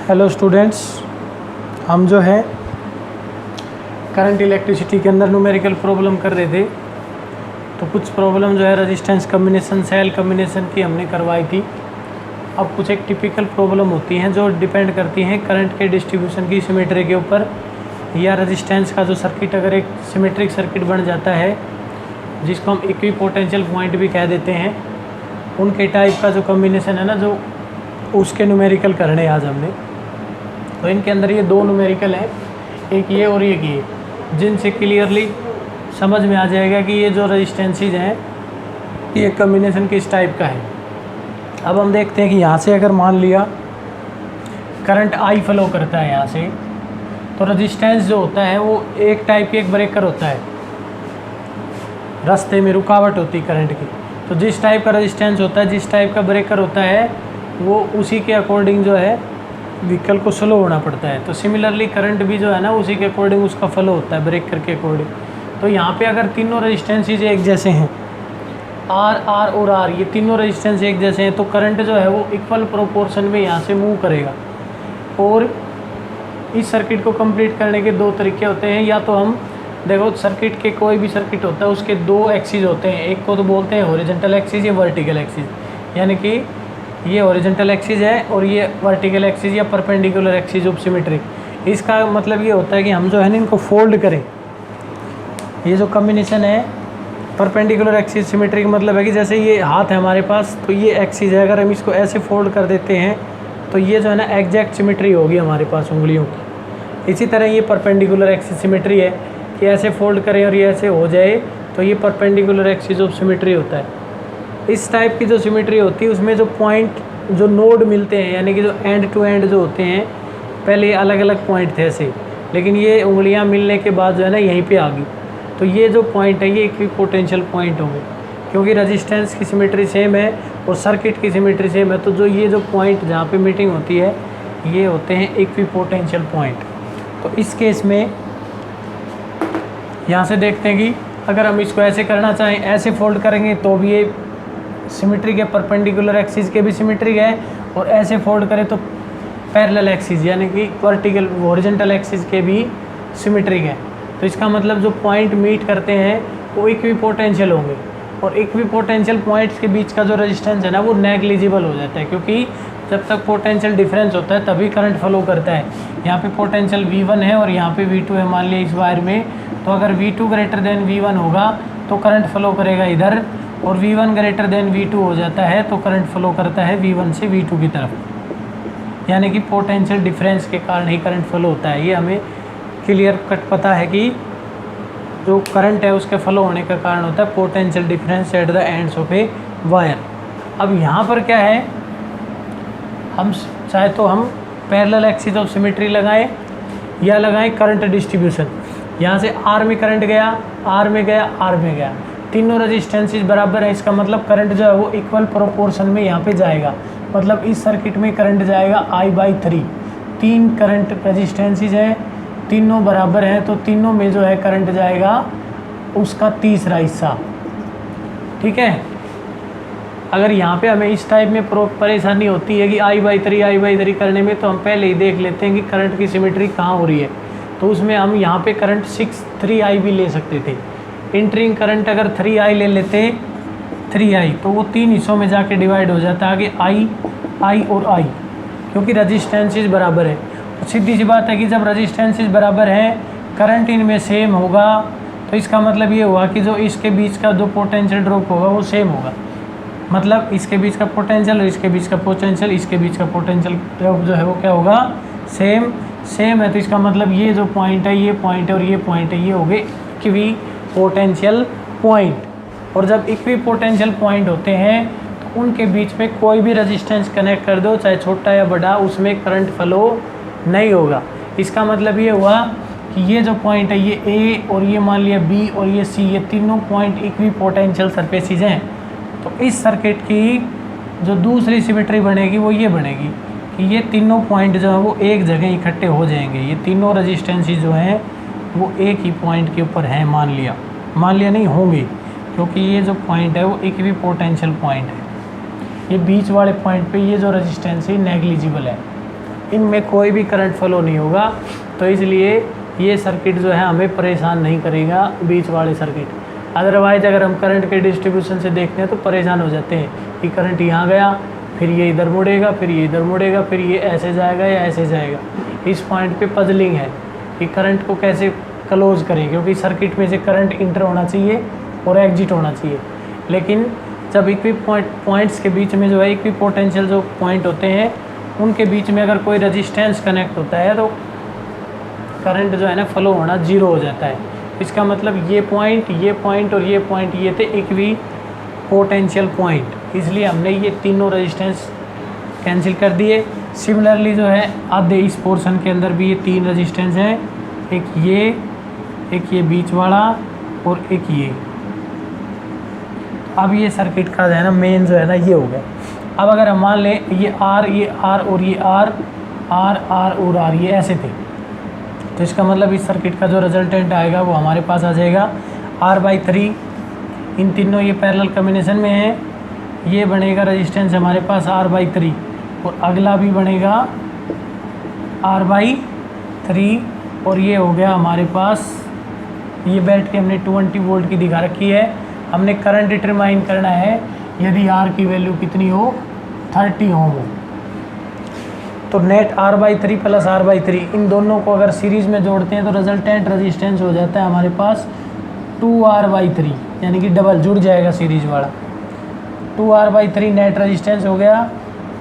Hello students, हम जो है करंट इलेक्ट्रिसिटी के अंदर न्यूमेरिकल प्रॉब्लम कर रहे थे। तो कुछ प्रॉब्लम जो है रेजिस्टेंस कम्बिनेशन, सेल कम्बिनेशन की हमने करवाई थी। अब कुछ एक टिपिकल प्रॉब्लम होती हैं जो डिपेंड करती हैं करंट के डिस्ट्रीब्यूशन की सिमेट्री के ऊपर, या रेजिस्टेंस का जो सर्किट अगर एक सिमेट्रिक सर्किट बन जाता है जिसको हम इक्वी पोटेंशियल पॉइंट भी कह देते हैं, उनके टाइप का जो कम्बिनेशन है ना, जो उसके न्यूमेरिकल करने आज हमने। तो इनके अंदर ये दो न्यूमेरिकल हैं, एक ये और एक ये, जिनसे क्लियरली समझ में आ जाएगा कि ये जो रेजिस्टेंसेस हैं ये कम्बिनेशन किस टाइप का है। अब हम देखते हैं कि यहाँ से अगर मान लिया करंट आई फ्लो करता है यहाँ से, तो रेजिस्टेंस जो होता है वो एक टाइप की एक ब्रेकर होता है, रास्ते में रुकावट होती है करंट की। तो जिस टाइप का रेजिस्टेंस होता है, जिस टाइप का ब्रेकर होता है, वो उसी के अकॉर्डिंग जो है व्हीकल को स्लो होना पड़ता है। तो सिमिलरली करंट भी जो है ना उसी के अकॉर्डिंग उसका फ्लो होता है, ब्रेकर के अकॉर्डिंग। तो यहाँ पे अगर तीनों रेजिस्टेंसेस एक जैसे हैं, आर और आर, ये तीनों रेजिस्टेंस एक जैसे हैं, तो करंट जो है वो इक्वल प्रोपोर्शन में यहाँ से मूव करेगा। और इस सर्किट को कंप्लीट करने के दो तरीके होते हैं। या तो हम देखो, सर्किट के कोई भी सर्किट होता है उसके दो एक्सिस होते हैं, एक को तो बोलते हैं हॉरिजॉन्टल एक्सिस या वर्टिकल एक्सिस, यानी कि ये हॉरिजॉन्टल एक्सिस है और ये वर्टिकल एक्सिस या परपेंडिकुलर एक्सिस ऑफ सिमेट्री। इसका मतलब ये होता है कि हम जो है ना इनको फोल्ड करें। ये जो कॉम्बिनेशन है परपेंडिकुलर एक्सिस सिमेट्री का मतलब है कि जैसे ये हाथ है हमारे पास, तो ये एक्सिस है, अगर हम इसको ऐसे फोल्ड कर देते हैं तो ये जो है ना एग्जैक्ट सिमेट्री होगी हमारे पास उंगलियों की। इसी तरह ये परपेंडिकुलर एक्सिस सिमेट्री है कि ऐसे फोल्ड करें और ये ऐसे हो जाए, तो ये परपेंडिकुलर एक्सिस ऑफ सिमेट्री होता है। इस टाइप की जो सिमेट्री होती है उसमें जो पॉइंट, जो नोड मिलते हैं, यानी कि जो एंड टू एंड जो होते हैं, पहले अलग अलग पॉइंट थे ऐसे, लेकिन ये उंगलियां मिलने के बाद जो है ना यहीं पे आ गई। तो ये जो पॉइंट है ये इक्वी पोटेंशियल पॉइंट होंगे, क्योंकि रेजिस्टेंस की सिमेट्री सेम है और सर्किट की सिमेट्री सेम है। तो जो ये जो पॉइंट जहाँ पे मीटिंग होती है ये होते हैं इक्वी पोटेंशियल पॉइंट। तो इस केस में यहाँ से देखते हैं कि अगर हम इसको ऐसे करना चाहें, ऐसे फोल्ड करेंगे तो भी ये सिमेट्री के परपेंडिकुलर एक्सिस के भी सिमेट्री है, और ऐसे फोल्ड करें तो पैरेलल एक्सिस यानी कि वर्टिकल हॉरिजॉन्टल एक्सिस के भी सिमेट्री है। तो इसका मतलब जो पॉइंट मीट करते हैं वो इक्वी पोटेंशियल होंगे, और इक्वी पोटेंशियल पॉइंट्स के बीच का जो रेजिस्टेंस है ना वो नेग्लिजिबल हो जाता है, क्योंकि जब तक पोटेंशियल डिफरेंस होता है तभी करंट फ्लो करता है। यहाँ पे पोटेंशियल V1 है और यहाँ पे V2 है मान लिया इस वायर में, तो अगर V2 ग्रेटर देन V1 होगा तो करंट फ्लो करेगा इधर, और V1 ग्रेटर देन V2 हो जाता है तो करंट फ्लो करता है V1 से V2 की तरफ, यानी कि पोटेंशियल डिफरेंस के कारण ही करंट फ्लो होता है। ये हमें क्लियर कट पता है कि जो करंट है उसके फ्लो होने का कारण होता है potential difference at the ends of a wire. अब यहाँ पर क्या है, हम चाहे तो हम पैरेलल एक्सिस ऑफ सिमेट्री लगाएं या लगाएं करंट डिस्ट्रीब्यूशन। यहाँ से आर में करंट गया, आर में गया, आर में गया, तीनों रेजिस्टेंसेस बराबर है, इसका मतलब करंट जो है वो इक्वल प्रोपोर्शन में यहाँ पे जाएगा। मतलब इस सर्किट में करंट जाएगा I/3। तीन करंट रेजिस्टेंसेस हैं, तीनों बराबर हैं, तो तीनों में जो है करंट जाएगा उसका तीसरा हिस्सा। ठीक है, अगर यहाँ पे हमें इस टाइप में परेशानी होती है कि I/3 करने में, तो हम पहले ही देख लेते हैं कि करंट की सिमेट्री कहाँ हो रही है। तो उसमें हम यहाँ पे करंट 3I भी ले सकते थे। इंटरिंग करंट अगर 3I ले लेते, 3I, तो वो तीन हिस्सों में जाके डिवाइड हो जाता है, आगे I और I, क्योंकि रेजिस्टेंसेस बराबर है। तो सीधी सी बात है कि जब रेजिस्टेंसेस बराबर हैं, करंट इनमें सेम होगा, तो इसका मतलब ये हुआ कि जो इसके बीच का जो पोटेंशियल ड्रॉप होगा वो सेम होगा। मतलब इसके बीच का पोटेंशियल और इसके बीच का पोटेंशियल, इसके बीच का पोटेंशियल ड्रॉप जो है वो क्या होगा, सेम है। तो इसका मतलब ये जो पॉइंट है, ये पॉइंट है और ये पॉइंट है, ये हो गए इक्वी पोटेंशियल पॉइंट। और जब इक्वी पोटेंशियल पॉइंट होते हैं तो उनके बीच में कोई भी रेजिस्टेंस कनेक्ट कर दो, चाहे छोटा या बड़ा, उसमें करंट फ्लो नहीं होगा। इसका मतलब ये हुआ कि ये जो पॉइंट है ये A और ये मान लिया B और ये C, ये तीनों पॉइंट इक्वी पोटेंशियल सरफेसेस हैं। तो इस सर्किट की जो दूसरी सिमेट्री बनेगी वो ये बनेगी कि ये तीनों पॉइंट जो है वो एक जगह इकट्ठे हो जाएंगे। ये तीनों रेजिस्टेंसेस जो हैं वो एक ही पॉइंट के ऊपर हैं, मान लिया नहीं होंगे, क्योंकि ये जो पॉइंट है वो इक्वी पोटेंशियल पॉइंट है। ये बीच वाले पॉइंट पे ये जो रेजिस्टेंस है नेग्लिजिबल है। इनमें कोई भी करंट फ्लो नहीं होगा। तो इसलिए ये सर्किट जो है हमें परेशान नहीं करेगा, बीच वाले सर्किट। अदरवाइज़ अगर हम करंट के डिस्ट्रीब्यूशन से देखते हैं तो परेशान हो जाते हैं कि करंट यहाँ गया, फिर ये इधर मुड़ेगा, फिर ये इधर मुड़ेगा, फिर ये ऐसे जाएगा या ऐसे जाएगा। इस पॉइंट पे पजलिंग है कि करंट को कैसे क्लोज करें, क्योंकि सर्किट में से करंट इंटर होना चाहिए और एग्जिट होना चाहिए। लेकिन जब पॉइंट्स के बीच में जो है इक्विपोटेंशियल जो पॉइंट होते हैं उनके बीच में अगर कोई रेजिस्टेंस कनेक्ट होता है तो करंट जो है ना फ्लो होना जीरो हो जाता है। इसका मतलब ये पॉइंट और ये पॉइंट ये थे इक्विपोटेंशियल पॉइंट, इसलिए हमने ये तीनों रेजिस्टेंस कैंसिल कर दिए। सिमिलरली जो है आधे इस पोर्शन के अंदर भी ये तीन रेजिस्टेंस हैं, एक ये बीच वाला और एक ये। अब ये सर्किट का जो है ना मेन जो है ना ये हो गया। अब अगर हम मान लें ये आर और ये आर और आर ये ऐसे थे, तो इसका मतलब इस सर्किट का जो रिजल्टेंट आएगा वो हमारे पास आ जाएगा R/3। इन तीनों ये पैरेलल कॉम्बिनेशन में है, ये बनेगा रेजिस्टेंस हमारे पास R/3 और अगला भी बनेगा R/3 और ये हो गया हमारे पास। ये बैटरी हमने 20 वोल्ट की दिखा रखी है। हमने करंट डिटरमाइन करना है यदि R की वैल्यू कितनी हो, 30 ओम हो। तो नेट R/3 प्लस R/3 इन दोनों को अगर सीरीज़ में जोड़ते हैं तो रिजल्टेंट रेजिस्टेंस हो जाता है हमारे पास 2R/3, यानी कि डबल जुड़ जाएगा सीरीज वाला। 2R/3 नेट रेजिस्टेंस हो गया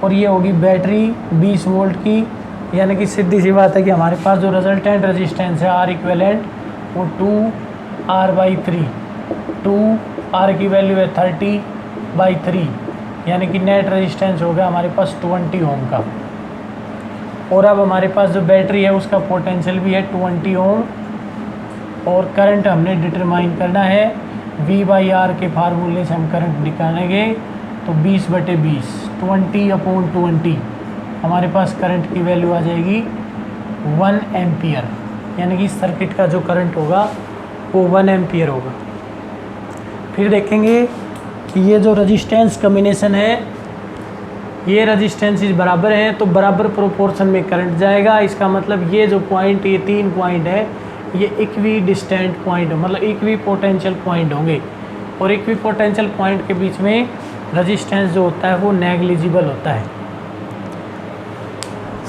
और ये होगी बैटरी 20 वोल्ट की, यानी कि सीधी सी बात है कि हमारे पास जो रिजल्टेंट रेजिस्टेंस है R इक्विवेलेंट वो 2R/3, 2R की वैल्यू है 30/3, यानी कि नेट रेजिस्टेंस हो गया हमारे पास 20 ओम का। और अब हमारे पास जो बैटरी है उसका पोटेंशियल भी है 20 ओम और करंट हमने डिटरमाइन करना है V/R के फार्मूले से हम करंट निकालेंगे तो 20/20, 20/20 हमारे पास करंट की वैल्यू आ जाएगी 1 एम्पियर, यानी कि सर्किट का जो करंट होगा वो 1 एम्पियर होगा। फिर देखेंगे कि ये जो रेजिस्टेंस कॉम्बिनेशन है ये रेजिस्टेंसेस बराबर हैं तो बराबर प्रोपोर्शन में करंट जाएगा। इसका मतलब ये जो पॉइंट, ये 3 पॉइंट है ये इक्वी डिस्टेंट पॉइंट, मतलब इक्वी पोटेंशियल पॉइंट होंगे और इक्वी पोटेंशियल पॉइंट के बीच में रेजिस्टेंस जो होता है वो नेग्लिजिबल होता है।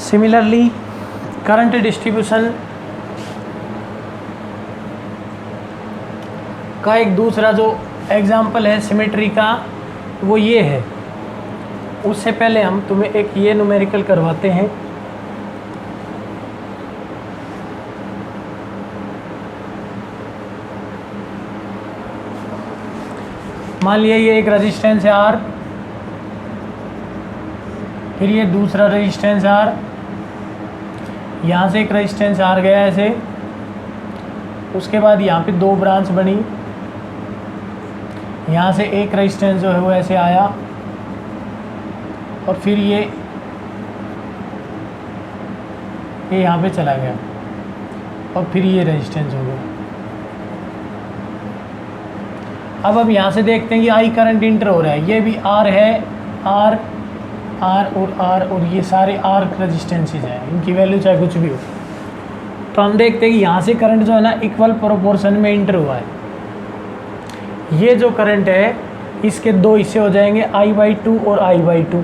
सिमिलरली करंट डिस्ट्रीब्यूशन का एक दूसरा जो एग्जाम्पल है सिमेट्री का वो ये है। उससे पहले हम तुम्हें एक ये न्यूमेरिकल करवाते हैं। मान लिया ये एक रेजिस्टेंस है R, फिर ये दूसरा रेजिस्टेंस R, यहाँ से एक रेजिस्टेंस R गया ऐसे, उसके बाद यहाँ पे 2 ब्रांच बनी, यहाँ से एक रेजिस्टेंस जो है वो ऐसे आया और फिर ये यहाँ पे चला गया और फिर ये रेजिस्टेंस हो गया। अब यहाँ से देखते हैं कि आई करंट इंटर हो रहा है, ये भी R है, R और ये सारे R रेजिस्टेंसेस हैं, इनकी वैल्यू चाहे कुछ भी हो। तो हम देखते हैं कि यहाँ से करंट जो है ना इक्वल प्रोपोर्शन में इंटर हुआ है। ये जो करंट है इसके 2 हिस्से हो जाएंगे I/2 और I/2,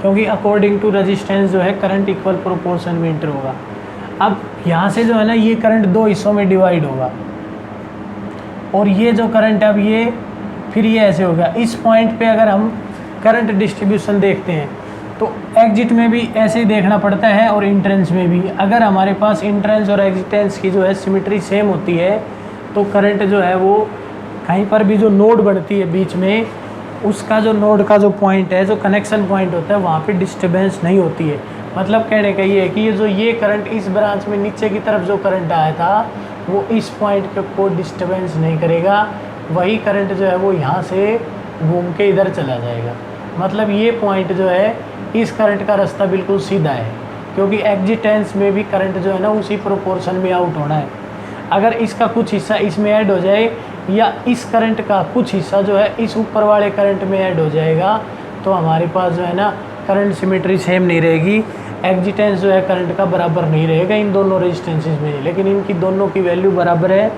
क्योंकि अकॉर्डिंग टू रेजिस्टेंस जो है करंट इक्वल प्रोपोर्शन में इंटर होगा। अब यहाँ से जो है ना ये करंट 2 हिस्सों में डिवाइड होगा और ये जो करंट अब ये फिर ये ऐसे होगा। इस पॉइंट पे अगर हम करंट डिस्ट्रीब्यूशन देखते हैं तो एग्जिट में भी ऐसे ही देखना पड़ता है और इंट्रेंस में भी। अगर हमारे पास इंट्रेंस और एग्जिटेंस की जो है सिमेट्री सेम होती है तो करंट जो है वो कहीं पर भी जो नोड बनती है बीच में, उसका जो नोड का जो पॉइंट है, जो कनेक्शन पॉइंट होता है, वहाँ पे डिस्टर्बेंस नहीं होती है। मतलब कहने का ये है कि ये करंट इस ब्रांच में नीचे की तरफ जो करंट आया था वो इस पॉइंट पे कोई डिस्टर्बेंस नहीं करेगा, वही करंट जो है वो यहाँ से घूम के इधर चला जाएगा। मतलब ये पॉइंट जो है इस करंट का रास्ता बिल्कुल सीधा है, क्योंकि एग्जिटेंस में भी करंट जो है ना उसी प्रोपोर्शन में आउट होना है। अगर इसका कुछ हिस्सा इसमें ऐड हो जाए या इस करंट का कुछ हिस्सा जो है इस ऊपर वाले करंट में ऐड हो जाएगा तो हमारे पास जो है ना करंट सिमेट्री सेम नहीं रहेगी, एग्जिटेंस जो है करंट का बराबर नहीं रहेगा इन दोनों रेजिस्टेंसेस में, लेकिन इनकी दोनों की वैल्यू बराबर है,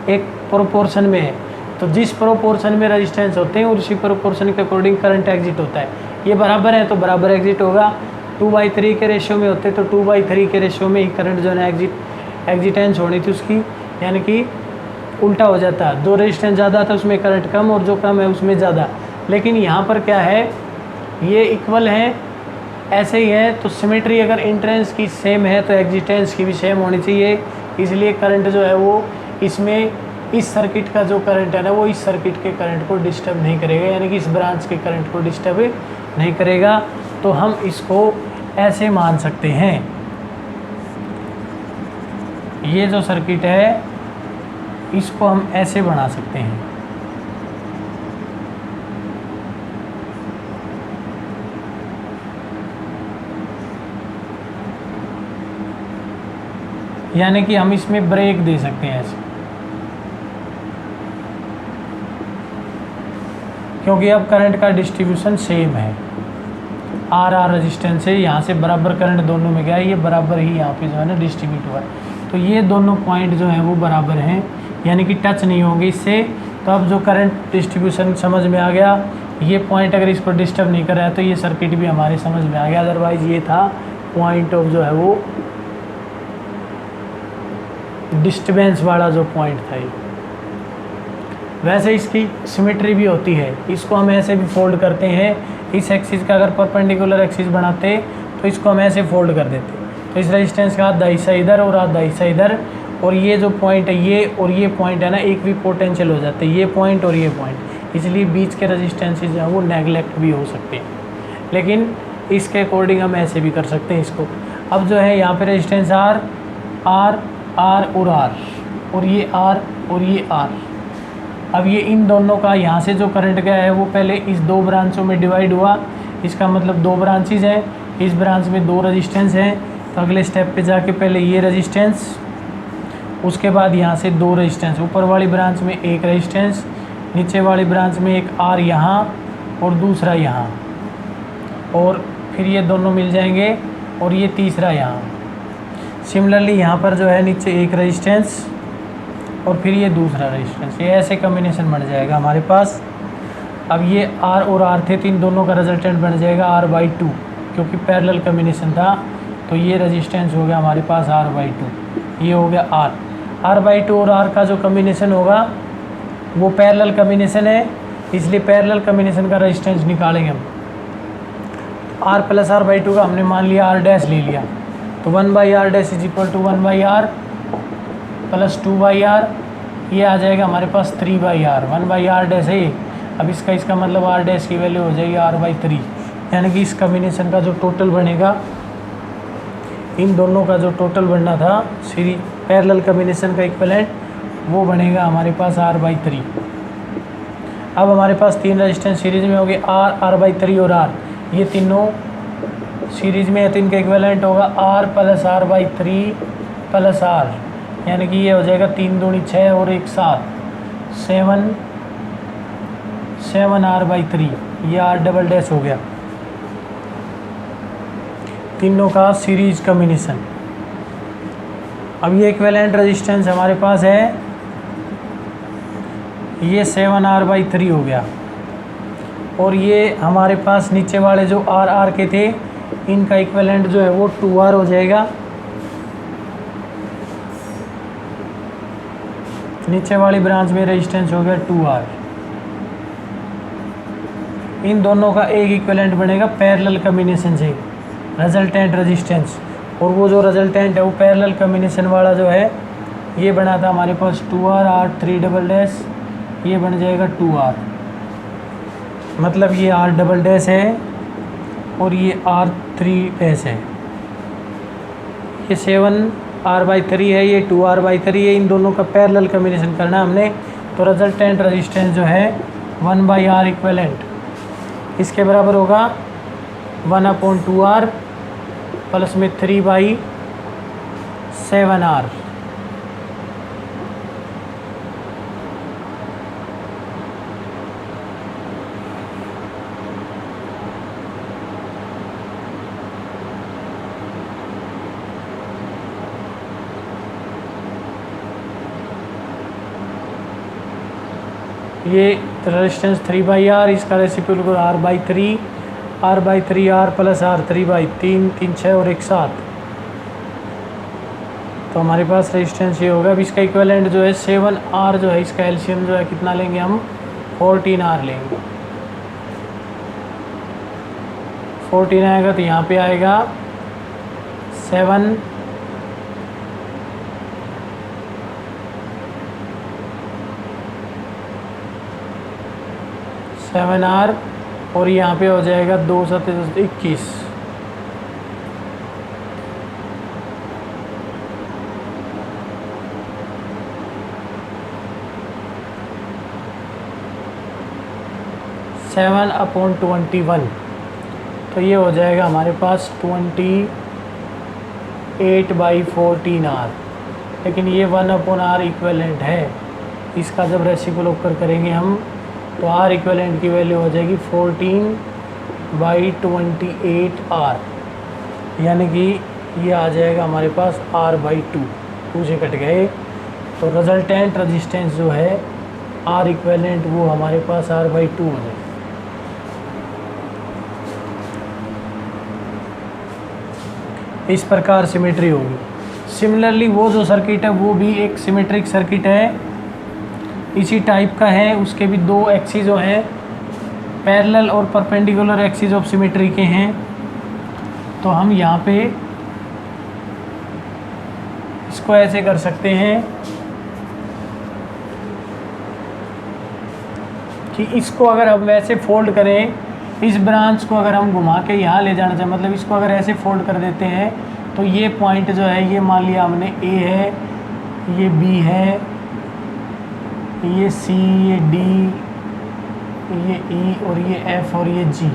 एक प्रोपोर्शन में है। तो जिस प्रोपोर्शन में रेजिस्टेंस होते हैं उसी प्रोपोर्शन के अकॉर्डिंग करंट एग्जिट होता है। ये बराबर है तो बराबर एग्जिट होगा, 2/3 के रेशियो में होते तो 2/3 के रेशियो में ही करंट जो है एग्जिटेंस होनी थी उसकी, यानी कि उल्टा हो जाता है, जो रेजिस्टेंस ज़्यादा था उसमें करंट कम और जो कम है उसमें ज़्यादा। लेकिन यहाँ पर क्या है, ये इक्वल है, ऐसे ही है। तो सिमेट्री अगर इंट्रेंस की सेम है तो एग्जिटेंस की भी सेम होनी चाहिए, इसलिए करंट जो है वो इसमें इस सर्किट का जो करंट है ना वो इस सर्किट के करंट को डिस्टर्ब नहीं करेगा, यानी कि इस ब्रांच के करंट को डिस्टर्ब नहीं करेगा। तो हम इसको ऐसे मान सकते हैं, ये जो सर्किट है इसको हम ऐसे बना सकते हैं। यानी कि हम इसमें ब्रेक दे सकते हैं ऐसे, क्योंकि अब करंट का डिस्ट्रीब्यूशन सेम है, आर रेजिस्टेंस है, यहाँ से बराबर करंट दोनों में गया है, ये बराबर ही यहाँ पे जो है ना डिस्ट्रीब्यूट हुआ है। तो ये दोनों पॉइंट जो हैं वो बराबर हैं, यानी कि टच नहीं होंगे इससे। तो अब जो करंट डिस्ट्रीब्यूशन समझ में आ गया, ये पॉइंट अगर इसको डिस्टर्ब नहीं कर रहा है तो ये सर्किट भी हमारे समझ में आ गया। अदरवाइज़ ये था पॉइंट ऑफ जो है वो डिस्टर्बेंस वाला जो पॉइंट था ये। वैसे इसकी सिमेट्री भी होती है, इसको हम ऐसे भी फोल्ड करते हैं, इस एक्सिस का अगर परपेंडिकुलर एक्सिस बनाते तो इसको हम ऐसे फोल्ड कर देते। तो इस रेजिस्टेंस का आधा हिस्सा इधर और आधा हिस्सा इधर, और ये जो पॉइंट है ये और ये पॉइंट है ना एक भी पोटेंशियल हो जाते हैं, ये पॉइंट और ये पॉइंट, इसलिए बीच के रेजिस्टेंसेस जो है वो नेगलेक्ट भी हो सकते हैं। लेकिन इसके अकॉर्डिंग हम ऐसे भी कर सकते हैं इसको। अब जो है यहाँ पे रेजिस्टेंस आर आर आर और ये आर और ये आर। अब ये इन दोनों का यहाँ से जो करंट गया है वो पहले इस दो ब्रांचों में डिवाइड हुआ, इसका मतलब दो ब्रांचेज हैं, इस ब्रांच में दो रेजिस्टेंस हैं। तो अगले स्टेप पे जाके पहले ये रेजिस्टेंस, उसके बाद यहाँ से दो रेजिस्टेंस, ऊपर वाली ब्रांच में एक रेजिस्टेंस, नीचे वाली ब्रांच में एक आर यहाँ और दूसरा यहाँ, और फिर ये दोनों मिल जाएंगे और ये तीसरा यहाँ। सिमिलरली यहाँ पर जो है नीचे एक रेजिस्टेंस और फिर ये दूसरा रेजिस्टेंस, ये ऐसे कम्बिनेशन बन जाएगा हमारे पास। अब ये आर और आर थे तो इन दोनों का रिजल्टेंट बन जाएगा R/2, क्योंकि पैरेलल कम्बिनेशन था। तो ये रेजिस्टेंस हो गया हमारे पास R/2, ये हो गया R/2 और R का जो कम्बिनेशन होगा वो पैरेलल कम्बिनेशन है, इसलिए पैरेलल कम्बिनेशन का रेजिस्टेंस निकालेंगे हम। R + R/2 का हमने मान लिया R डैश ले लिया, तो 1/R डैश = 1/R + 2/R, ये आ जाएगा हमारे पास 3/R। 1/R डैश है, अब इसका मतलब R डैश की वैल्यू हो जाएगी R/3, यानी कि इस कम्बिनेशन का जो टोटल बनेगा, इन दोनों का जो टोटल बनना था सीरीज पैरेलल कम्बिनेशन का इक्विवेलेंट, वो बनेगा हमारे पास R/3। अब हमारे पास तीन रेजिस्टेंस सीरीज में हो गए R, R/3 और R, ये तीनों सीरीज में है तो इनका इक्विवेलेंट होगा R + R/3 + R, यानी कि ये हो जाएगा 3 दूनी 6 और 1 7, 7 R/3, ये R डबल डैश हो गया, तीनों का सीरीज कम्बिनेशन। अब ये इक्विवेलेंट रेजिस्टेंस हमारे पास है, ये 7 R/3 हो गया, और ये हमारे पास नीचे वाले जो R के थे इनका इक्विवेलेंट जो है वो 2R हो जाएगा। नीचे वाली ब्रांच में रेजिस्टेंस हो गया 2R, इन दोनों का एक इक्विवेलेंट बनेगा पैरेलल कम्बिनेशन से, रिजल्टेंट रेजिस्टेंस, और वो जो रिजल्टेंट है वो पैरेलल कम्बिनेशन वाला जो है ये बना था हमारे पास 2R R3 ये बन जाएगा 2R, मतलब ये R है और ये R3 है, ये 7 R/3 है, ये 2R/3 है, इन दोनों का पैरेलल कम्बिनेशन करना है हमने। तो रिजल्टेंट रेजिस्टेंस जो है 1/R इक्विवेलेंट इसके बराबर होगा 1/2R प्लस में 3/7R। ये रेजिस्टेंस 3/r, इसका reciprocal r/3, r/3 r plus r 3/3, 3 6 और 1 7। तो हमारे पास रेजिस्टेंस ये होगा। अब इसका इक्विवेलेंट जो है 7r जो है, इसका एलसीएम जो है कितना लेंगे हम, 14r लेंगे। 14 आएगा तो यहाँ पे आएगा 7 7r और यहाँ पे हो जाएगा 2 7 21। सेवन अपॉन 21, तो ये हो जाएगा हमारे पास 28/14r। लेकिन ये 1/r इक्विवेलेंट है, इसका जब रेसिप्रोकल करेंगे हम तो r इक्विवेलेंट की वैल्यू हो जाएगी 14/28r, यानी कि ये आ जाएगा हमारे पास r/2, 2 से कट गए। तो रिजल्टेंट रेजिस्टेंस जो है r इक्विवेलेंट वो हमारे पास r/2 हो जाएगा। इस प्रकार सिमेट्री होगी। सिमिलरली वो जो सर्किट है वो भी एक सिमेट्रिक सर्किट है, इसी टाइप का है। उसके भी दो एक्सिस जो हैं पैरेलल और परपेंडिकुलर एक्सिस ऑफ सिमेट्री के हैं। तो हम यहाँ पे इसको ऐसे कर सकते हैं कि इसको अगर हम वैसे फोल्ड करें, इस ब्रांच को अगर हम घुमा के यहाँ ले जाना चाहें, मतलब इसको अगर ऐसे फोल्ड कर देते हैं तो ये पॉइंट जो है, ये मान लिया हमने A है, ये B है, ये C, ये D, ये E और ये F और ये G।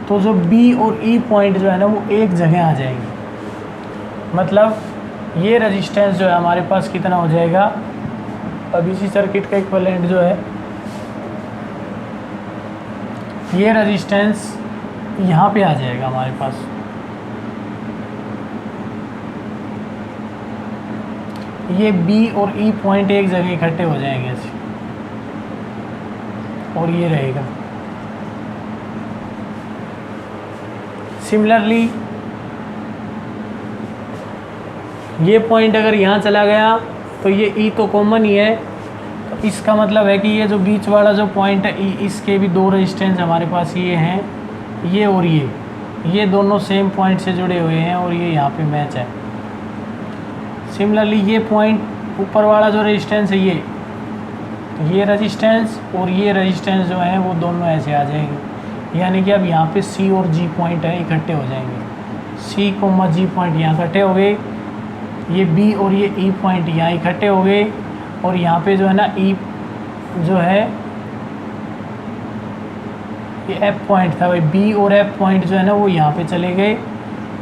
तो जो B और E पॉइंट जो है ना वो एक जगह आ जाएंगे। मतलब ये रेजिस्टेंस जो है हमारे पास कितना हो जाएगा, अब इसी सर्किट का इक्विवेलेंट जो है, ये रेजिस्टेंस यहाँ पे आ जाएगा हमारे पास। ये B और E पॉइंट एक जगह इकट्ठे हो जाएंगे ऐसे, और ये रहेगा। सिमिलरली ये पॉइंट अगर यहाँ चला गया तो ये E तो कॉमन ही है, तो इसका मतलब है कि ये जो बीच वाला जो पॉइंट है E, इसके भी दो रेजिस्टेंस हमारे पास ये हैं, ये और ये दोनों सेम पॉइंट से जुड़े हुए हैं और ये यहाँ पे मैच है। सिमिलरली ये पॉइंट ऊपर वाला जो रेजिस्टेंस है ये रेजिस्टेंस और ये रेजिस्टेंस जो है वो दोनों ऐसे आ जाएंगे, यानी कि अब यहाँ पे C और G पॉइंट है इकट्ठे हो जाएंगे। C, G पॉइंट यहाँ इकट्ठे हो गए, ये B और ये E पॉइंट यहाँ इकट्ठे हो गए, और यहाँ पे जो है ना E जो है ये F पॉइंट था, भाई B और F पॉइंट जो है ना वो यहाँ पे चले गए,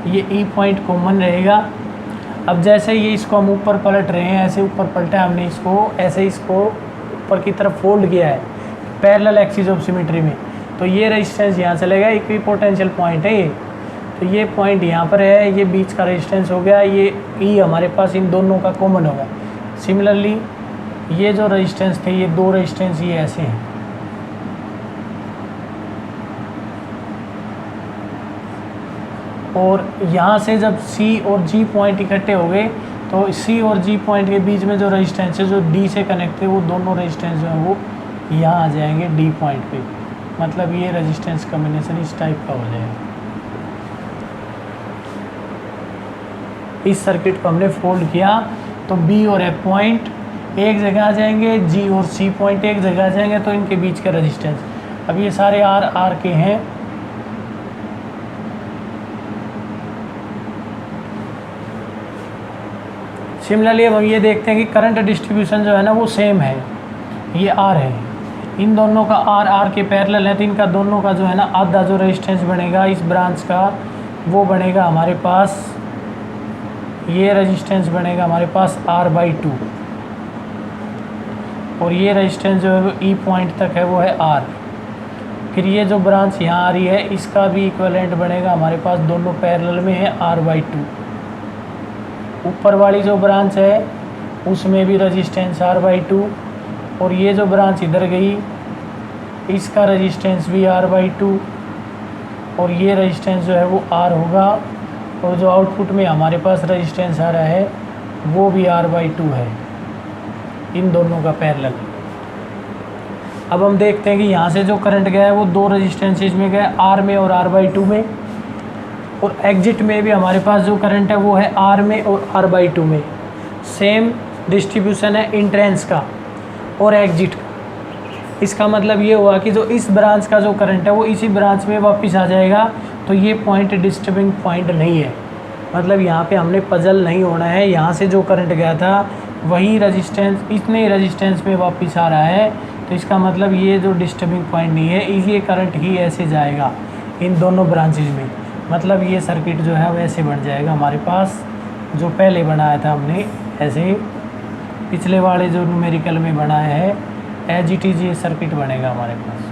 ये E पॉइंट कॉमन रहेगा। अब जैसे ये इसको हम ऊपर पलट रहे हैं, ऐसे ऊपर पलटा हमने इसको, ऐसे इसको ऊपर की तरफ फोल्ड किया है पैरेलल एक्सिस ऑफ सिमेट्री में, तो ये रेजिस्टेंस यहाँ चलेगा, इक्विपोटेंशियल पॉइंट है ये। तो ये पॉइंट यहाँ पर है, ये बीच का रेजिस्टेंस हो गया, ये E हमारे पास इन दोनों का कॉमन होगा। सिमिलरली ये जो रेजिस्टेंस थे, ये दो रेजिस्टेंस ये ऐसे हैं, और यहाँ से जब C और G पॉइंट इकट्ठे हो गए तो C और G पॉइंट के बीच में जो रेजिस्टेंस है जो D से कनेक्ट है, वो दोनों रेजिस्टेंस जो है वो यहाँ आ जाएंगे D पॉइंट पे। मतलब ये रेजिस्टेंस कॉम्बिनेशन इस टाइप का हो जाएगा। इस सर्किट को हमने फोल्ड किया तो B और F पॉइंट एक जगह आ जाएंगे, G और C पॉइंट एक जगह आ जाएंगे, तो इनके बीच का रेजिस्टेंस, अब ये सारे R के हैं। सिमिलरली अब हम ये देखते हैं कि करंट डिस्ट्रीब्यूशन जो है ना वो सेम है, ये R है, इन दोनों का R के पैरेलल है, तो इनका दोनों का जो है ना आधा जो रेजिस्टेंस बनेगा इस ब्रांच का, वो बनेगा हमारे पास, ये रेजिस्टेंस बनेगा हमारे पास R/2, और ये रेजिस्टेंस जो है वो E पॉइंट तक है वो है R। फिर ये जो ब्रांच यहाँ आ रही है इसका भी इक्विवेलेंट बनेगा हमारे पास, दोनों पैरेलल में है R/2। ऊपर वाली जो ब्रांच है उसमें भी रेजिस्टेंस R/2, और ये जो ब्रांच इधर गई इसका रेजिस्टेंस भी R/2 और ये रेजिस्टेंस जो है वो R होगा, और जो आउटपुट में हमारे पास रेजिस्टेंस आ रहा है वो भी R/2 है, इन दोनों का पैरेलल। अब हम देखते हैं कि यहाँ से जो करंट गया है वो दो रेजिस्टेंसेज में गया, R में और R/2 में, और एग्जिट में भी हमारे पास जो करंट है वो है R में और R/2 में। सेम डिस्ट्रीब्यूशन है इंट्रेंस का और एग्जिट का। इसका मतलब ये हुआ कि जो इस ब्रांच का जो करंट है वो इसी ब्रांच में वापस आ जाएगा, तो ये पॉइंट डिस्टर्बिंग पॉइंट नहीं है। मतलब यहाँ पे हमने पजल नहीं होना है, यहाँ से जो करंट गया था वही रेजिस्टेंस इतने रेजिस्टेंस में वापस आ रहा है, तो इसका मतलब ये जो डिस्टर्बिंग पॉइंट नहीं है, ये करंट ही ऐसे जाएगा इन दोनों ब्रांचेज में। मतलब ये सर्किट जो है वैसे बन जाएगा हमारे पास, जो पहले बनाया था हमने ऐसे, पिछले वाले जो न्यूमेरिकल में बनाया है एज इट इज़ ये सर्किट बनेगा हमारे पास।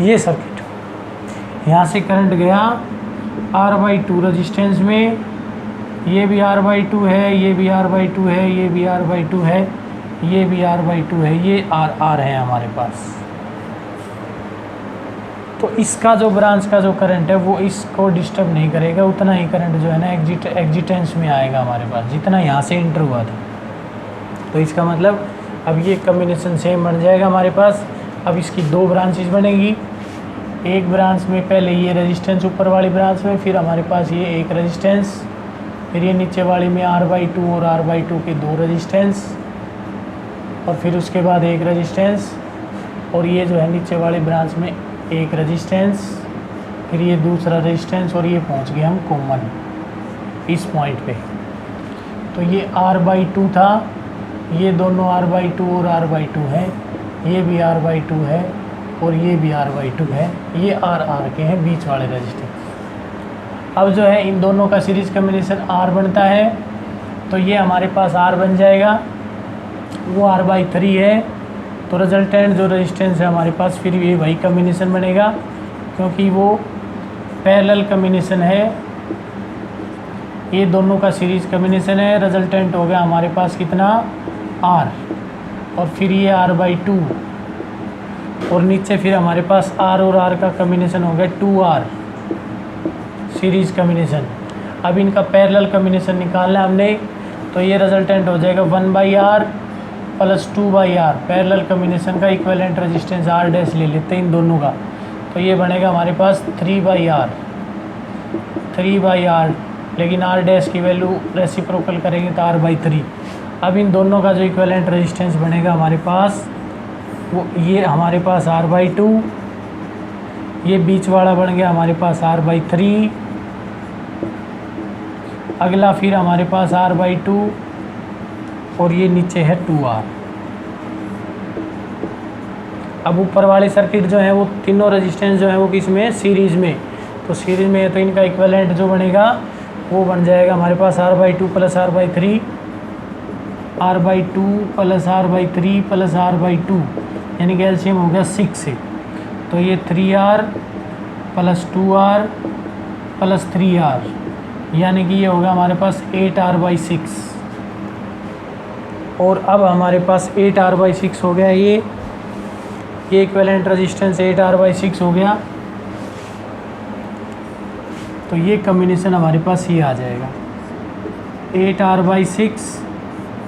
ये सर्किट, यहाँ से करंट गया R/2 रेजिस्टेंस में, ये भी R/2 है, ये भी R/2 है, ये भी R/2 है, ये भी R/2 है, ये R है हमारे पास। तो इसका जो ब्रांच का जो करंट है वो इसको डिस्टर्ब नहीं करेगा, उतना ही करंट जो है ना एग्जिटेंस में आएगा हमारे पास जितना यहाँ से इंटर हुआ था। तो इसका मतलब अब ये कम्बिनेशन सेम बन जाएगा हमारे पास। अब इसकी दो ब्रांचेज बनेगी, एक ब्रांच में पहले ये रेजिस्टेंस ऊपर वाली ब्रांच में, फिर हमारे पास ये एक रेजिस्टेंस, फिर ये नीचे वाली में R/2 और R/2 के दो रेजिस्टेंस, और फिर उसके बाद एक रेजिस्टेंस, और ये जो है नीचे वाली ब्रांच में एक रेजिस्टेंस, फिर ये दूसरा रेजिस्टेंस, और ये पहुंच गए हम कॉमन इस पॉइंट पे। तो ये R/2 था, ये दोनों R/2 और R/2 है, ये भी R/2 है और ये भी R/2 है, ये R के हैं बीच वाले रेजिस्टेंस। अब जो है इन दोनों का सीरीज कॉम्बिनेशन R बनता है, तो ये हमारे पास R बन जाएगा, वो R/3 है। तो रिजल्टेंट जो रेजिस्टेंस है हमारे पास फिर ये वही कॉम्बिनेशन बनेगा, क्योंकि वो पैरेलल कॉम्बिनेशन है, ये दोनों का सीरीज कॉम्बिनेशन है। रिजल्टेंट हो गया हमारे पास कितना R, और फिर ये R/2, और नीचे फिर हमारे पास R और R का कॉम्बिनेशन हो गया 2R सीरीज कॉम्बिनेशन। अब इनका पैरेलल कॉम्बिनेशन निकालना है हमने, तो ये रिजल्टेंट हो जाएगा 1/R + 2/R। पैरेलल कॉम्बिनेशन का इक्विवेलेंट रेजिस्टेंस R' ले लेते हैं इन दोनों का, तो ये बनेगा हमारे पास 3/R, लेकिन R' की वैल्यू रेसिप्रोकल करेंगे तो R/3। अब इन दोनों का जो इक्विवेलेंट रेजिस्टेंस बनेगा हमारे पास, वो ये हमारे पास R/2, ये बीच वाला बन गया हमारे पास R/3, अगला फिर हमारे पास R/2, और ये नीचे है 2R। अब ऊपर वाले सर्किट जो है वो तीनों रेजिस्टेंस जो है वो किस में है, सीरीज़ में। तो सीरीज़ में है तो इनका इक्विवेलेंट जो बनेगा वो बन जाएगा हमारे पास R/2 + R/3, R/2 + R/3 + R/2, यानी कि एलसीएम हो गया 6 से। तो ये 3R + 2R + 3R, यानी कि ये होगा हमारे पास 8R/6। और अब हमारे पास 8R/6 हो गया, ये इक्विवेलेंट रेजिस्टेंस 8R/6 हो गया। तो ये कॉम्बिनेशन हमारे पास ये आ जाएगा 8R/6,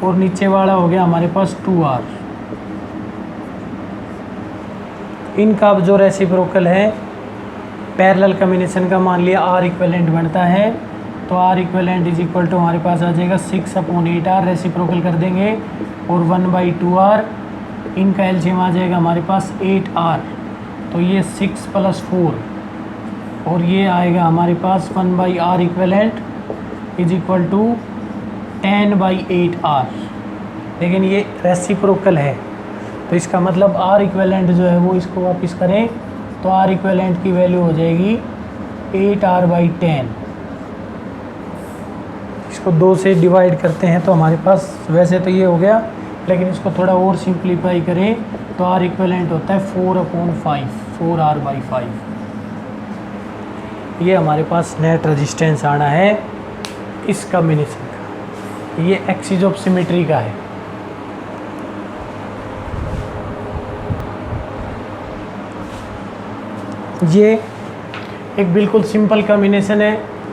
और नीचे वाला हो गया हमारे पास 2R। इनका अब जो रेसिप्रोकल है पैरेलल कॉम्बिनेशन का, मान लिया R इक्विवेलेंट बनता है, तो R इक्विवेलेंट = हमारे पास आ जाएगा 6/8R, रेसिप्रोकल कर देंगे, और 1/2R, इनका एलसीएम आ जाएगा हमारे पास 8R। तो ये 6 + 4, और ये आएगा हमारे पास 1/R इक्विवेलेंट = 10/8R। लेकिन ये रेसिप्रोकल है, तो इसका मतलब R इक्विवेलेंट जो है वो इसको वापस करें तो R इक्विवेलेंट की वैल्यू हो जाएगी 8R/10। इसको 2 से डिवाइड करते हैं तो हमारे पास वैसे तो ये हो गया, लेकिन इसको थोड़ा और सिंप्लीफाई करें तो R इक्वलेंट होता है 4/5, 4R/5। ये हमारे पास नेट रेजिस्टेंस आना है इस कॉम्बिनेशन का। ये एक्सिस ऑफ सिमेट्री का है। ये एक बिल्कुल सिंपल कॉम्बिनेशन है।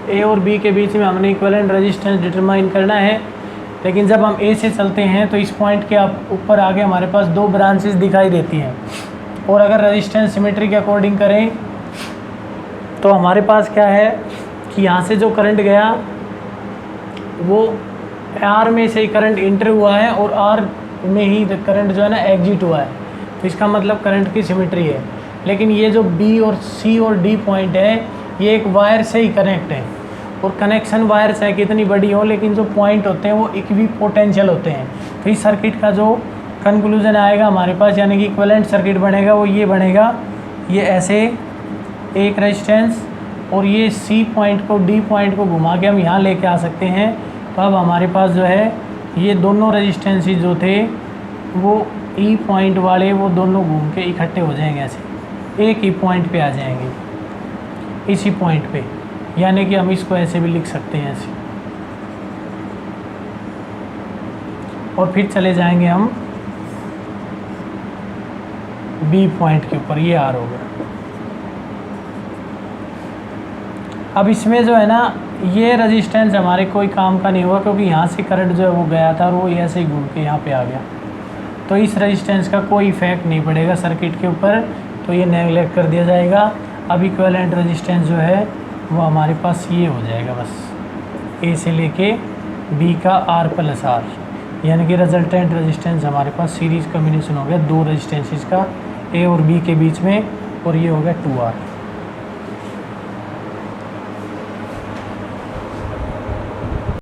ए और बी के बीच में हमने इक्विवेलेंट रेजिस्टेंस डिटरमाइन करना है, लेकिन जब हम ए से चलते हैं तो इस पॉइंट के ऊपर आगे हमारे पास 2 ब्रांचेस दिखाई देती हैं, और अगर रेजिस्टेंस सिमेट्री के अकॉर्डिंग करें तो हमारे पास क्या है कि यहाँ से जो करंट गया वो आर में से ही करंट इंटर हुआ है और आर में ही करंट जो है ना एग्जिट हुआ है, तो इसका मतलब करंट की सिमेट्री है। लेकिन ये जो बी और सी और डी पॉइंट है ये एक वायर से ही कनेक्ट है, और कनेक्शन वायर चाहे कितनी बड़ी हो लेकिन जो पॉइंट होते हैं वो इक्वी पोटेंशियल होते हैं। तो इस सर्किट का जो कंक्लूजन आएगा हमारे पास, यानी कि इक्विवेलेंट सर्किट बनेगा, वो ये बनेगा, ये ऐसे एक रेजिस्टेंस और ये सी पॉइंट को डी पॉइंट को घुमा के हम यहाँ लेके आ सकते हैं। तो अब हमारे पास जो है ये दोनों रेजिस्टेंसेस जो थे वो ई पॉइंट वाले वो दोनों घूम के इकट्ठे हो जाएंगे, ऐसे एक ही पॉइंट पे आ जाएंगे, इसी पॉइंट पे। यानी कि हम इसको ऐसे भी लिख सकते हैं ऐसे, और फिर चले जाएंगे हम बी पॉइंट के ऊपर, ये आर होगा। अब इसमें जो है ना ये रेजिस्टेंस हमारे कोई काम का नहीं हुआ, क्योंकि यहाँ से करंट जो है वो गया था और वो ऐसे ही घूम के यहाँ पे आ गया, तो इस रेजिस्टेंस का कोई इफेक्ट नहीं पड़ेगा सर्किट के ऊपर, तो ये नेगलेक्ट कर दिया जाएगा। अब इक्विवेलेंट रेजिस्टेंस जो है वो हमारे पास ये हो जाएगा, बस ए से लेके बी का R+R, यानी कि रिजल्टेंट रेजिस्टेंस हमारे पास सीरीज़ कॉम्बिनेशन हो गया 2 रेजिस्टेंसेस का, ए और बी के बीच में, और ये हो गया 2R।